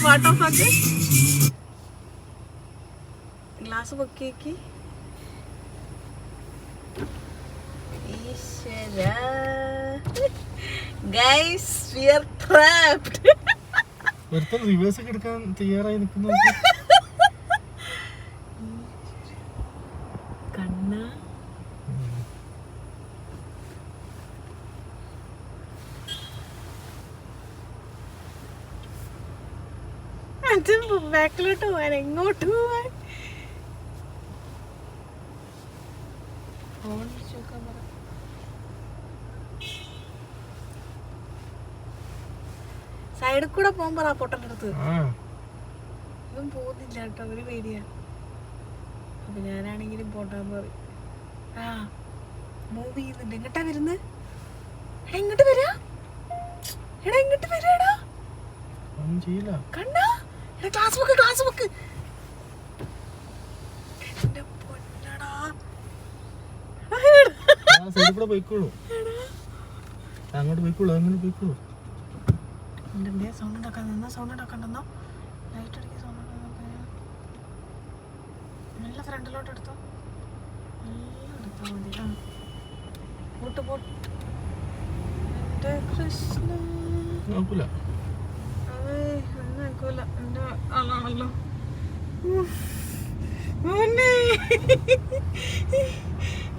പാട്ട് ഓഫ് ആക്ക്. ഗ്ലാസ് പൊക്കിയേക്ക്. ഈശ്വരാ. Guys, we are trapped. ഒരുത്തൻ റിവേഴ്സ് ഒക്കെ എടുക്കാൻ തയ്യാറായി നിൽക്കുന്നു. കണ്ണ ബാക്കിലോട്ട് പോവാൻ, എങ്ങോട്ട് പോവാൻ? ഫോൺ ചോദിക്കാൻ പറ. സൈഡിൽ കൂടെ പോകാൻ പറ പൊട്ടൻ്റെ അടുത്ത്. ഇതും പോകുന്നില്ല കേട്ടോ, ഒരു പേടിയാ. അപ്പൊ ഞാനാണെങ്കിലും പോട്ടാന്ന് പറയും. ആ മൂവ് ചെയ്യുന്നുണ്ട്. എങ്ങട്ടാ വരുന്നത്? എങ്ങോട്ട് വരാ? എടാ എങ്ങോട്ട് വരാടാ? കണ്ടാ? Class book, class book. എന്റെ പൊന്നടാ. അങ്ങോട്ട് പോയിക്കോളൂ, അങ്ങനെ പോയിക്കോളൂ. എന്റെ സൗണ്ട് ഉണ്ടാക്കാൻ നിന്നോ, സൗണ്ട് ഉണ്ടാക്കണ്ടെന്നോ. ലൈറ്റ് അടിക്കുക, സൗണ്ട് ഉണ്ടാക്കാൻ. നല്ല ഫ്രണ്ടിലോട്ട് എടുത്തോ, നല്ല എടുത്താൽ മതി. ആ പോട്ട് പോട്ട്. എന്റെ കൃഷ്ണ നോക്കൂല, അതേ ഒന്നും നോക്കൂല. എന്റെ ആളാണല്ലോ.